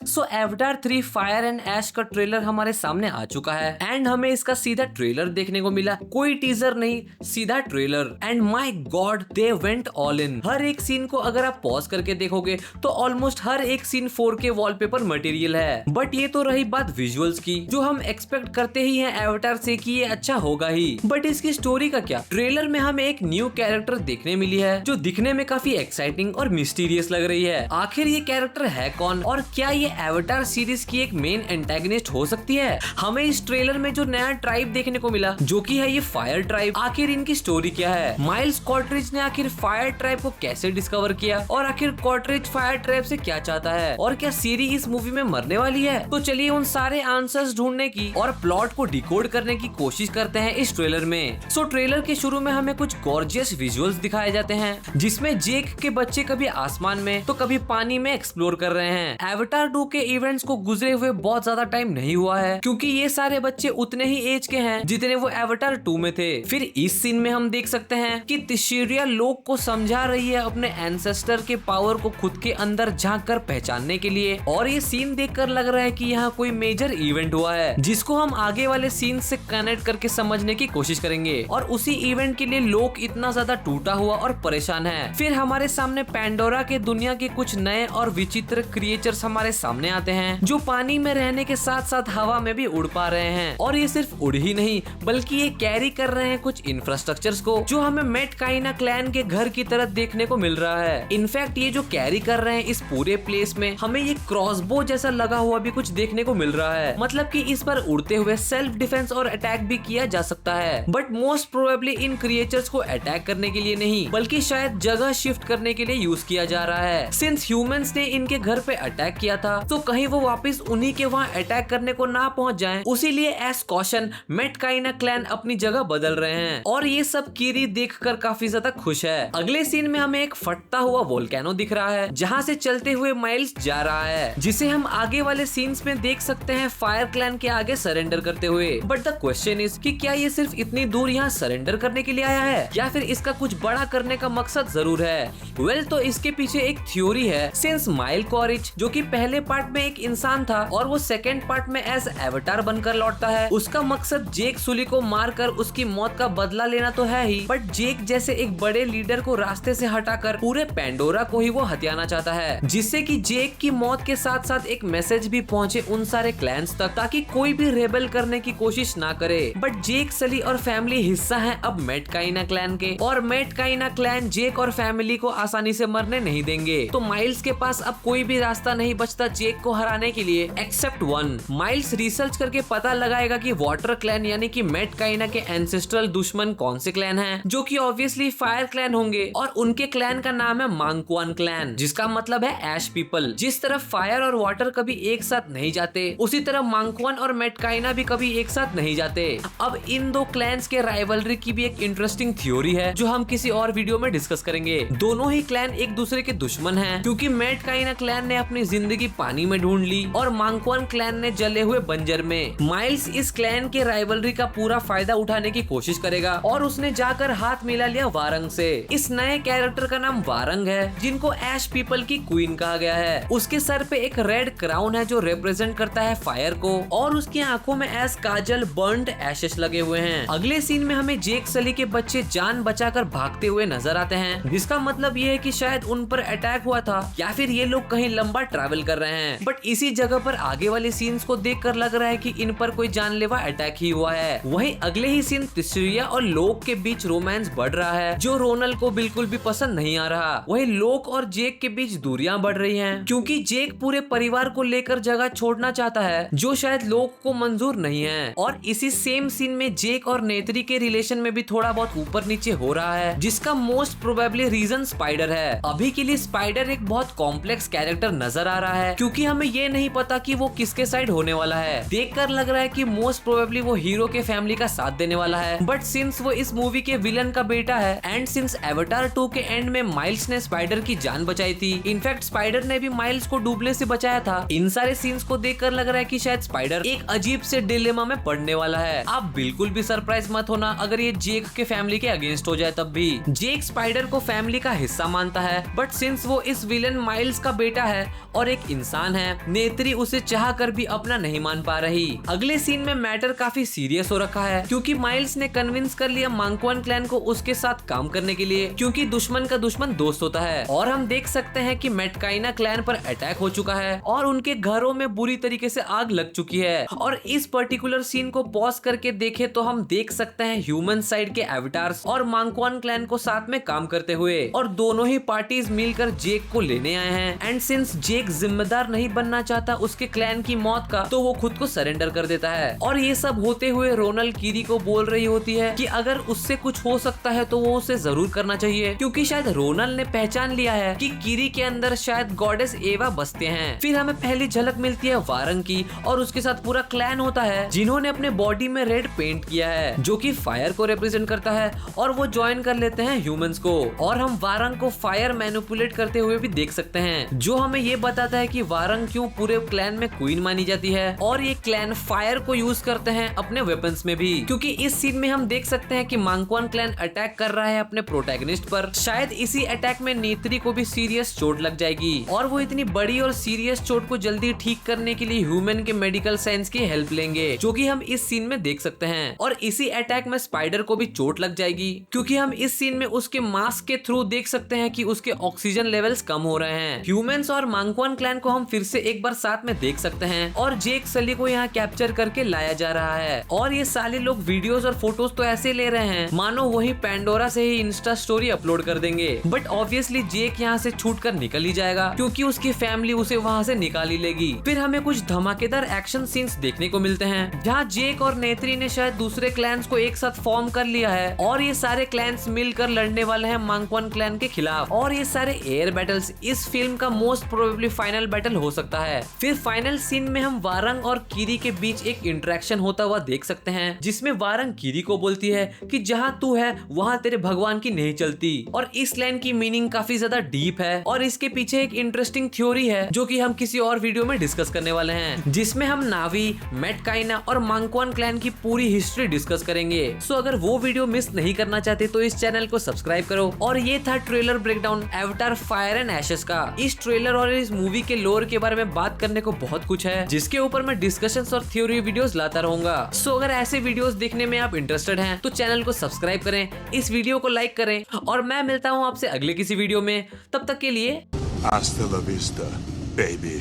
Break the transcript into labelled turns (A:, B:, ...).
A: So avatar 3 fire and ऐश का trailer हमारे सामने आ चुका है एंड हमें इसका सीधा ट्रेलर देखने को मिला, कोई टीजर नहीं, सीधा trailer. And my god, they went all in. हर एक सीन को अगर आप पॉज करके देखोगे तो ऑलमोस्ट हर एक सीन 4K वॉलपेपर मटेरियल है। बट ये तो रही बात विजुअल्स की, जो हम एक्सपेक्ट करते ही हैं एवटार से कि ये अच्छा होगा ही। बट इसकी स्टोरी का क्या? ट्रेलर में हमें एक न्यू कैरेक्टर देखने मिली है जो दिखने में काफी एक्साइटिंग और मिस्टीरियस लग रही है। आखिर ये कैरेक्टर है कौन और क्या ये एवटार सीरीज की एक मेन एंटेगनिस्ट हो सकती है? हमें इस ट्रेलर में जो नया ट्राइब देखने को मिला जो कि है ये फायर ट्राइब, आखिर इनकी स्टोरी क्या है? माइल्स कॉर्ट्रिज ने आखिर फायर ट्राइब को कैसे डिस्कवर किया और आखिर कॉर्ट्रिज फायर ट्राइब से क्या चाहता है और क्या सीरी इस मूवी में मरने वाली है? तो चलिए उन सारे आंसर्स ढूंढने की और प्लॉट को डिकोड करने की कोशिश करते हैं इस ट्रेलर में। सो ट्रेलर के शुरू में हमें कुछ गॉर्जियस विजुअल्स दिखाए जाते हैं जिसमें जेक के बच्चे कभी आसमान में तो कभी पानी में एक्सप्लोर कर रहे हैं। एवटार 2 के इवेंट्स को गुजरे हुए बहुत ज्यादा टाइम नहीं हुआ है क्योंकि ये सारे बच्चे उतने ही एज के हैं जितने वो एवटार 2 में थे। फिर इस सीन में हम देख सकते हैं कि तिशिरिया लोग को समझा रही है अपने एंसेस्टर के पावर को खुद के अंदर झांक कर पहचानने के लिए, और ये सीन देखकर लग रहा है कि यहाँ कोई मेजर इवेंट हुआ है जिसको हम आगे वाले सीन से कनेक्ट करके समझने की कोशिश करेंगे, और उसी इवेंट के लिए लोग इतना ज्यादा टूटा हुआ और परेशान है। फिर हमारे सामने पैंडोरा के दुनिया के कुछ नए और विचित्र क्रिएचर्स हमारे सामने आते हैं जो पानी में रहने के साथ साथ हवा में भी उड़ पा रहे हैं, और ये सिर्फ उड़ ही नहीं बल्कि ये कैरी कर रहे हैं कुछ इंफ्रास्ट्रक्चर्स को जो हमें मेटकाइना क्लैन के घर की तरह देखने को मिल रहा है। इनफैक्ट ये जो कैरी कर रहे हैं इस पूरे प्लेस में हमें ये क्रॉसबो जैसा लगा हुआ भी कुछ देखने को मिल रहा है, मतलब कि इस पर उड़ते हुए सेल्फ डिफेंस और अटैक भी किया जा सकता है। But most probably in creatures को अटैक करने के लिए नहीं बल्कि शायद जगह शिफ्ट करने के लिए यूज किया जा रहा है। सिंस ह्यूमंस ने इनके घर पे अटैक किया था तो कहीं वो वापस उन्हीं के वहाँ अटैक करने को ना पहुँच जाए, उसीलिए एज कॉशन मेटकाइना क्लैन अपनी जगह बदल रहे हैं, और ये सब कीरी देखकर काफी ज्यादा खुश है। अगले सीन में हमें एक फटता हुआ वोल्केनो दिख रहा है जहाँ से चलते हुए माइल्स जा रहा है, जिसे हम आगे वाले सीन्स में देख सकते हैं फायर क्लैन के आगे सरेंडर करते हुए। बट द क्वेश्चन इज कि क्या ये सिर्फ इतनी दूर यहाँ सरेंडर करने के लिए आया है या फिर इसका कुछ बड़ा करने का मकसद जरूर है? वेल, तो इसके पीछे एक थ्योरी है। सिंस माइल कॉरिच जो कि पहले पार्ट में एक इंसान था और वो सेकेंड पार्ट में एज एवटार बनकर लौटता है, उसका मकसद जेक सुली को मारकर उसकी मौत का बदला लेना तो है ही, बट जेक जैसे एक बड़े लीडर को रास्ते से हटाकर पूरे पैंडोरा को ही वो हथियाना चाहता है, जिससे कि जेक की मौत के साथ साथ एक मैसेज भी पहुंचे उन सारे क्लैंस तक ताकि कोई भी रेबल करने की कोशिश ना करे। बट जेक, सली और फैमिली हिस्सा है अब मेटकाइना क्लैन के, और मेटकाइना क्लैन जेक और फैमिली को आसानी से मरने नहीं देंगे। तो माइल्स के पास अब कोई भी रास्ता नहीं बचता जेक को हराने के लिए एक्सेप्ट वन। माइल्स रिसर्च करके पता लगाएगा कि वाटर क्लैन यानी कि मेटकाइना के एंसेस्ट्रल दुश्मन कौन से क्लैन हैं, जो कि ऑब्वियसली फायर क्लैन होंगे, और उनके क्लैन का नाम है मांकुआन क्लैन, जिसका मतलब है ऐश पीपल। जिस तरफ फायर और वाटर कभी एक साथ नहीं जाते उसी तरह मांकुआन और मेटकाइना भी कभी एक साथ नहीं जाते। अब इन दो क्लैंस के राइवलरी की भी एक इंटरेस्टिंग थ्योरी है जो हम किसी और वीडियो में डिस्कस करेंगे। दोनों ही क्लैन एक दूसरे के दुश्मन हैं क्योंकि मेटकाइना क्लैन ने अपनी जिंदगी पानी में ढूंढ ली और मांकुआन क्लैन ने जले हुए बंजर में। माइल्स इस क्लैन के राइवलरी का पूरा फायदा उठाने की कोशिश करेगा और उसने जाकर हाथ मिला लिया वारंग से। इस नए कैरेक्टर का नाम वारंग है जिनको ऐश पीपल की क्वीन कहा गया है। उसके सर पे एक रेड क्राउन है जो रिप्रेजेंट करता है फायर को, और उसकी आंखों में एस काजल बर्न्ड एशेस लगे हुए हैं। अगले सीन में हमें जेक सली के बच्चे जान बचाकर भागते हुए नजर आते हैं, जिसका मतलब ये है कि शायद उन पर अटैक हुआ था या फिर ये लोग कहीं लंबा ट्रैवल कर रहे हैं। बट इसी जगह पर आगे वाले सीन्स को देखकर लग रहा है कि इन पर कोई जानलेवा अटैक ही हुआ है। वहीं अगले ही सीन तिशिरिया और लोक के बीच रोमांस बढ़ रहा है जो रोनल को बिल्कुल भी पसंद नहीं आ रहा। वहीं लोक और जेक के बीच दूरियां बढ़ रही हैं क्योंकि जेक पूरे परिवार को लेकर जगह छोड़ना चाहता है जो शायद लोक को मंजूर नहीं है। और इसी सेम सीन में जेक और नेत्री के रिलेशन में भी थोड़ा बहुत ऊपर नीचे हो रहा है, जिसका मोस्ट प्रोबेबली रीजन स्पाइडर है। अभी के लिए स्पाइडर एक बहुत कॉम्प्लेक्स कैरेक्टर नजर आ रहा है क्योंकि हमें ये नहीं पता कि वो किसके साइड होने वाला है। देखकर लग रहा है कि मोस्ट प्रोबेबली वो हीरो के फैमिली का साथ देने वाला है, बट सिंस वो इस मूवी के विलन का बेटा है एंड सिंस एवटार 2 के एंड में माइल्स ने स्पाइडर की जान बचाई थी, इनफैक्ट स्पाइडर ने भी माइल्स को डूबने से बचाया था, इन सारे सीन्स को देखकर लग रहा है कि शायद स्पाइडर एक अजीब से डिलेमा में पड़ने वाला है। आप बिल्कुल भी सरप्राइज मत होना अगर ये जेक के फैमिली के अगेंस्ट हो जाए तब भी। जेक स्पाइडर को फैमिली का हिस्सा मानता है, बट सिंस वो इस विलन माइल्स का बेटा है और एक इंसान आसान है, नेत्री उसे चाह कर भी अपना नहीं मान पा रही। अगले सीन में मैटर काफी सीरियस हो रखा है क्योंकि माइल्स ने कन्विंस कर लिया मांगक्वन क्लैन को उसके साथ काम करने के लिए, क्योंकि दुश्मन का दुश्मन दोस्त होता है। और हम देख सकते हैं कि मेटकाइना क्लैन पर अटैक हो चुका है और उनके घरों में बुरी तरीके से आग लग चुकी है। और इस पर्टिकुलर सीन को पॉज करके देखे तो हम देख सकते हैं ह्यूमन साइड के एविटार्स और मांगक्वन क्लैन को साथ में काम करते हुए, और दोनों ही पार्टीज मिलकर जेक को लेने आए हैं। एंड सिंस जेक जिम्मेदार नहीं बनना चाहता उसके क्लैन की मौत का, तो वो खुद को सरेंडर कर देता है। और ये सब होते हुए रोनल कीरी को बोल रही होती है कि अगर उससे कुछ हो सकता है तो वो उसे जरूर करना चाहिए, क्योंकि शायद रोनल ने पहचान लिया है कि कीरी के अंदर शायद गॉडेस एवा बसते हैं। फिर हमें पहली झलक मिलती है वारंग की, और उसके साथ पूरा क्लैन होता है जिन्होंने अपने बॉडी में रेड पेंट किया है जो कि फायर को रिप्रेजेंट करता है, और वो ज्वाइन कर लेते हैं ह्यूमंस को। और हम वारंग को फायर मैनिपुलेट करते हुए भी देख सकते हैं, जो हमें ये बताता है कि वारंग क्यों पूरे क्लैन में क्वीन मानी जाती है। और ये क्लैन फायर को यूज करते हैं अपने वेपन्स में भी, क्योंकि इस सीन में हम देख सकते हैं कि मांगक्वन क्लैन अटैक कर रहा है अपने प्रोटैगनिस्ट पर। शायद इसी अटैक में नेत्री को भी सीरियस चोट लग जाएगी, और वो इतनी बड़ी और सीरियस चोट को जल्दी ठीक करने के लिए ह्यूमन के मेडिकल साइंस की हेल्प लेंगे, जो कि हम इस सीन में देख सकते हैं। और इसी अटैक में स्पाइडर को भी चोट लग जाएगी, क्योंकि हम इस सीन में उसके मास्क के थ्रू देख सकते हैं कि उसके ऑक्सीजन लेवल्स कम हो रहे हैं। ह्यूमंस और मांगक्वन क्लैन को हम फिर से एक बार साथ में देख सकते हैं, और जेक सली को यहाँ कैप्चर करके लाया जा रहा है। और ये साले लोग वीडियोस और फोटोज तो ऐसे ले रहे हैं मानो वही पैंडोरा से ही इंस्टा स्टोरी अपलोड कर देंगे। बट ऑब्वियसली जेक यहाँ से छूट कर निकल ही जाएगा, क्योंकि उसकी फैमिली उसे वहाँ से निकाल ही लेगी। फिर हमें कुछ धमाकेदार एक्शन सीन्स देखने को मिलते हैं, जहाँ जेक और नेत्री ने शायद दूसरे क्लैंस को एक साथ फॉर्म कर लिया है, और ये सारे क्लैंस मिलकर लड़ने वाले हैं मांगक्वन क्लैन के खिलाफ। और ये सारे एयर बैटल्स इस फिल्म का मोस्ट प्रोबेबली फाइनल बैटल हो सकता है। फिर फाइनल सीन में हम वारंग और कीरी के बीच एक इंटरेक्शन होता हुआ देख सकते हैं, जिसमें वारंग कीरी को बोलती है कि जहाँ तू है वहाँ तेरे भगवान की नहीं चलती। और इस लाइन की मीनिंग काफी ज्यादा डीप है, और इसके पीछे एक इंटरेस्टिंग थ्योरी है जो कि हम किसी और वीडियो में डिस्कस करने वाले हैं, जिसमें हम नावी, मेटकाइना और मांगक्वन क्लैन की पूरी हिस्ट्री डिस्कस करेंगे। सो अगर वो वीडियो मिस नहीं करना चाहते तो इस चैनल को सब्सक्राइब करो। और ये था trailer breakdown Avatar fire and ashes का। इस ट्रेलर और इस मूवी के लोर के बारे में बात करने को बहुत कुछ है, जिसके ऊपर मैं डिस्कशंस और थ्योरी वीडियोस लाता रहूंगा। सो अगर ऐसे वीडियोस देखने में आप इंटरेस्टेड हैं तो चैनल को सब्सक्राइब करें, इस वीडियो को लाइक करें, और मैं मिलता हूं आपसे अगले किसी वीडियो में। तब तक के लिए
B: Hasta la vista, baby.